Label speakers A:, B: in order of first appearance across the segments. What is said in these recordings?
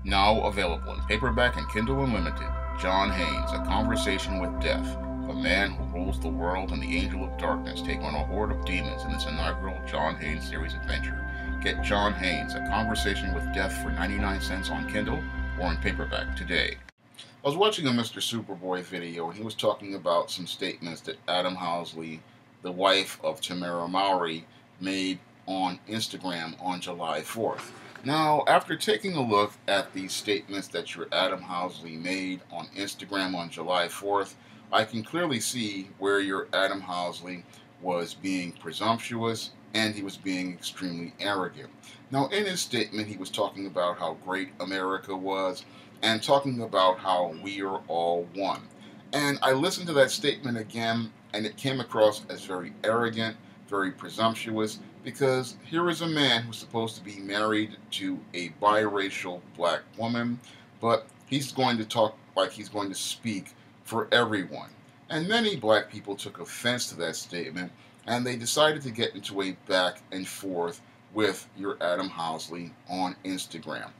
A: Now available in paperback and Kindle Unlimited, John Haynes, A Conversation with Death. The man who rules the world and the angel of darkness take on a horde of demons in this inaugural John Haynes series adventure. Get John Haynes, A Conversation with Death for 99 cents on Kindle or in paperback today. I was watching a Mr. Superboy video and he was talking about some statements that Adam Housley, the wife of Tamera Mowry, made on Instagram on July 4th. Now, after taking a look at these statements that your Adam Housley made on Instagram on July 4th, I can clearly see where your Adam Housley was being presumptuous and he was being extremely arrogant. Now, in his statement, he was talking about how great America was and talking about how we are all one. And I listened to that statement again, and it came across as very arrogant, very presumptuous, because here is a man who's supposed to be married to a biracial black woman, but he's going to talk like he's going to speak for everyone. And many black people took offense to that statement, and they decided to get into a back and forth with your Adam Housley on Instagram.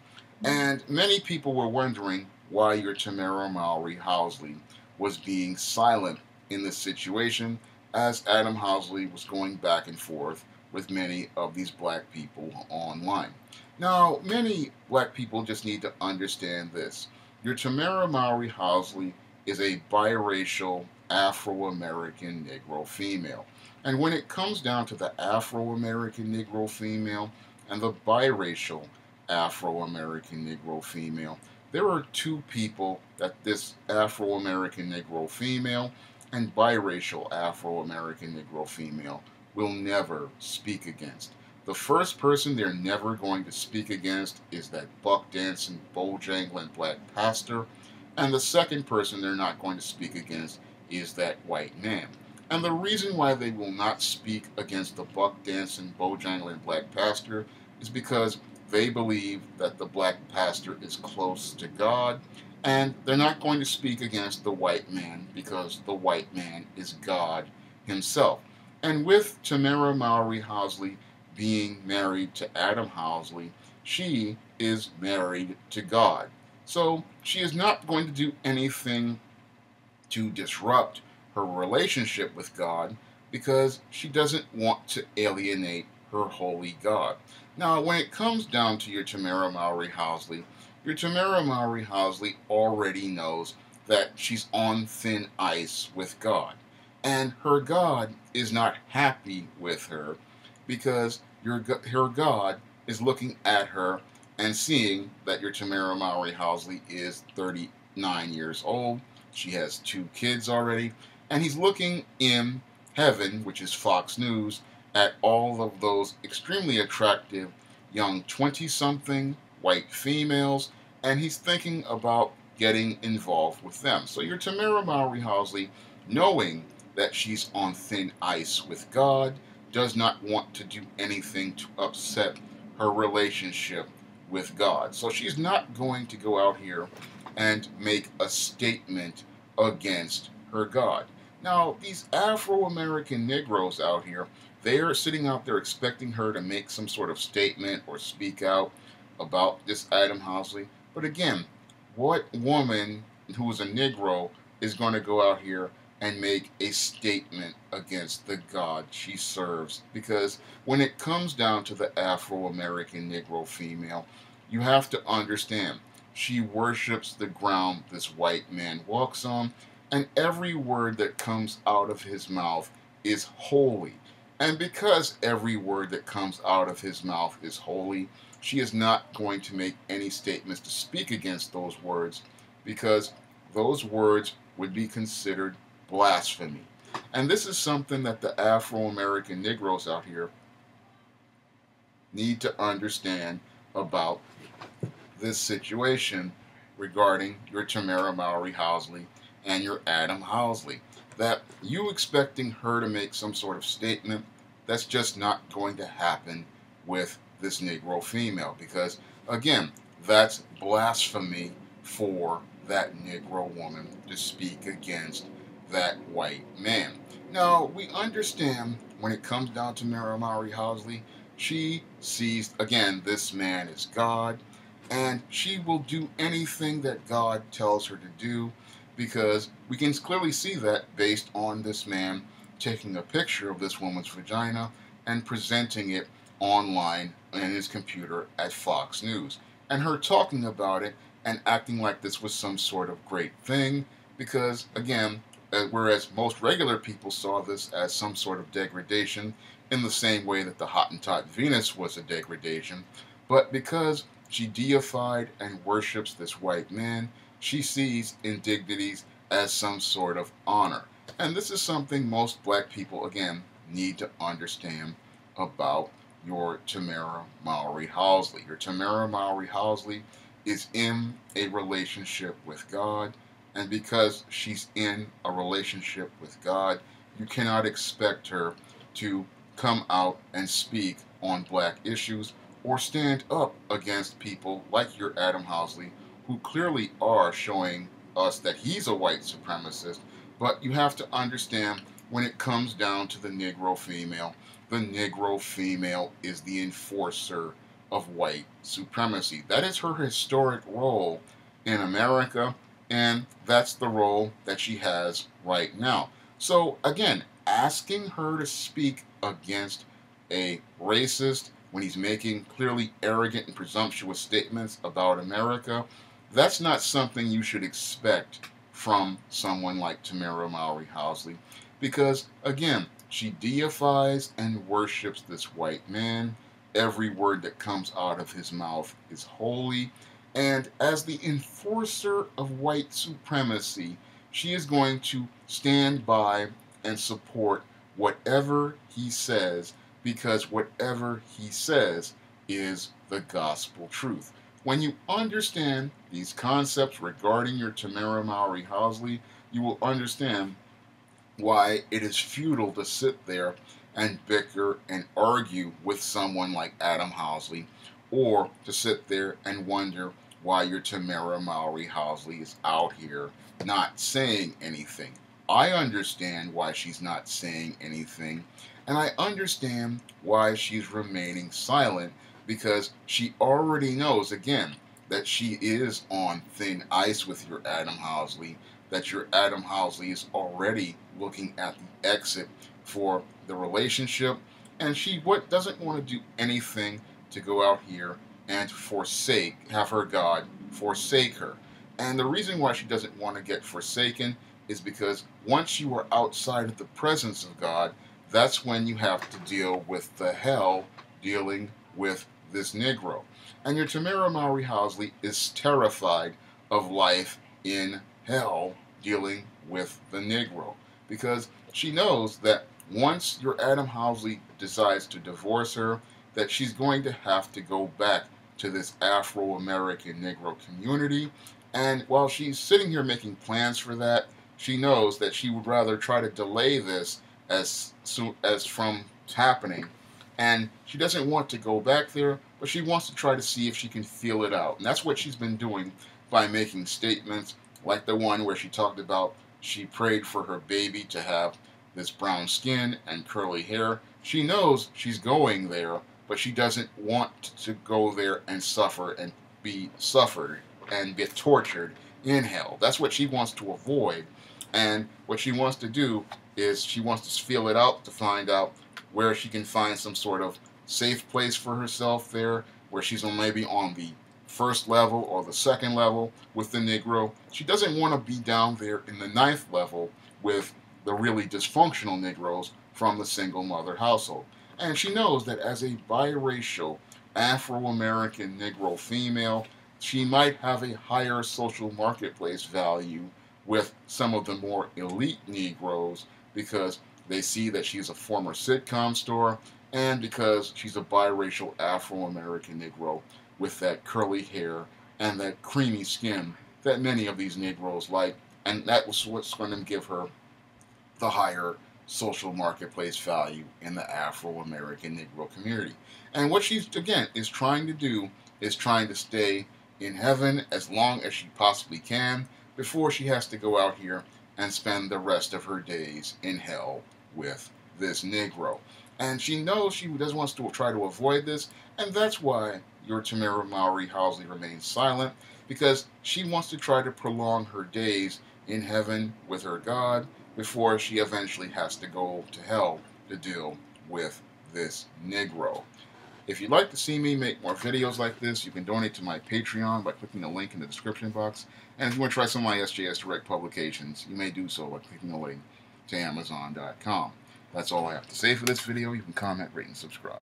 A: And many people were wondering why your Tamera Mowry Hasn't was being silent in this situation, as Adam Housley was going back and forth with many of these black people online. Now, many black people just need to understand this. Your Tamera Mowry Hasn't is a biracial Afro-American Negro female. And when it comes down to the Afro-American Negro female and the biracial Afro-American Negro female, there are two people that this Afro-American Negro female and biracial Afro-American Negro female will never speak against. The first person they're never going to speak against is that buck dancing, bojangling black pastor, and the second person they're not going to speak against is that white man. And the reason why they will not speak against the buck dancing, bojangling black pastor is because they believe that the black pastor is close to God, and they're not going to speak against the white man because the white man is God himself. And with Tamera Mowry Hasn't being married to Adam Housley, she is married to God. So she is not going to do anything to disrupt her relationship with God because she doesn't want to alienate her holy God. Now, when it comes down to your Tamera Mowry Hasn't, your Tamera Mowry Hasn't already knows that she's on thin ice with God. And her God is not happy with her because her God is looking at her and seeing that your Tamera Mowry Hasn't is 39 years old. She has 2 kids already. And he's looking in heaven, which is Fox News, at all of those extremely attractive young 20-something white females, and he's thinking about getting involved with them. So your Tamera Mowry Hasn't, knowing that she's on thin ice with God, does not want to do anything to upset her relationship with God. So she's not going to go out here and make a statement against her God. Now, these Afro-American Negroes out here, they are sitting out there expecting her to make some sort of statement or speak out about this Adam Housley. But again, what woman who is a Negro is going to go out here and make a statement against the God she serves? Because when it comes down to the Afro-American Negro female, you have to understand, she worships the ground this white man walks on, and every word that comes out of his mouth is holy. And because every word that comes out of his mouth is holy, she is not going to make any statements to speak against those words because those words would be considered blasphemy. And this is something that the Afro-American Negroes out here need to understand about this situation regarding your Tamera Mowry Hasn't and your Adam Housley. That you expecting her to make some sort of statement, that's just not going to happen with this Negro female because, again, that's blasphemy for that Negro woman to speak against that white man. Now, we understand when it comes down to Tamera Mowry Hasn't, she sees, again, this man as God, And she will do anything that God tells her to do, because we can clearly see that based on this man taking a picture of this woman's vagina and presenting it online in his computer at Fox News, and her talking about it and acting like this was some sort of great thing, because, again, whereas most regular people saw this as some sort of degradation, in the same way that the Hottentot Venus was a degradation, but because she deified and worships this white man, she sees indignities as some sort of honor. And this is something most black people, again, need to understand about your Tamera Mowry Hasn't. Your Tamera Mowry Hasn't is in a relationship with God, and because she's in a relationship with God, you cannot expect her to come out and speak on black issues or stand up against people like your Adam Hasn't, who clearly are showing us that he's a white supremacist. But you have to understand, when it comes down to the Negro female is the enforcer of white supremacy. That is her historic role in America, and that's the role that she has right now. So, again, asking her to speak against a racist when he's making clearly arrogant and presumptuous statements about America, that's not something you should expect from someone like Tamera Mowry Hasn't, because, again, she deifies and worships this white man. Every word that comes out of his mouth is holy. And as the enforcer of white supremacy, she is going to stand by and support whatever he says, because whatever he says is the gospel truth. When you understand these concepts regarding your Tamera Mowry Hasn't, you will understand why it is futile to sit there and bicker and argue with someone like Adam Hasn't, or to sit there and wonder why your Tamera Mowry Hasn't is out here not saying anything. I understand why she's not saying anything, and I understand why she's remaining silent, because she already knows, again, that she is on thin ice with your Adam Hasn't, that your Adam Hasn't is already looking at the exit for the relationship, and she doesn't want to do anything to go out here and have her God forsake her. And the reason why she doesn't want to get forsaken is because once you are outside of the presence of God, that's when you have to deal with the hell dealing with this Negro. And your Tamera Mowry Hasn't is terrified of life in hell dealing with the Negro, because she knows that once your Adam Hasn't decides to divorce her, that she's going to have to go back to this Afro-American Negro community. And while she's sitting here making plans for that, she knows that she would rather try to delay this as soon as from happening. And she doesn't want to go back there, but she wants to try to see if she can feel it out. And that's what she's been doing by making statements like the one where she talked about she prayed for her baby to have this brown skin and curly hair. She knows she's going there, but she doesn't want to go there and suffer and be suffered and get tortured in hell. That's what she wants to avoid. And what she wants to do is she wants to feel it out to find out where she can find some sort of safe place for herself there, where she's maybe on the first level or the second level with the Negro. She doesn't want to be down there in the ninth level with the really dysfunctional Negroes from the single mother household. And she knows that as a biracial Afro-American Negro female, she might have a higher social marketplace value with some of the more elite Negroes, because they see that she's a former sitcom star, and because she's a biracial Afro-American Negro with that curly hair and that creamy skin that many of these Negroes like, and that was what's going to give her the higher social marketplace value in the Afro-American Negro community. And what she's, again, is trying to do is trying to stay in heaven as long as she possibly can before she has to go out here and spend the rest of her days in hell with this Negro. And she knows she doesn't want to try to avoid this, and that's why your Tamera Mowry Hasn't remains silent because she wants to try to prolong her days in heaven with her God before she eventually has to go to hell to deal with this Negro. If you'd like to see me make more videos like this, you can donate to my Patreon by clicking the link in the description box. And if you want to try some of my SJS Direct publications, you may do so by clicking the link to Amazon.com. That's all I have to say for this video. You can comment, rate, and subscribe.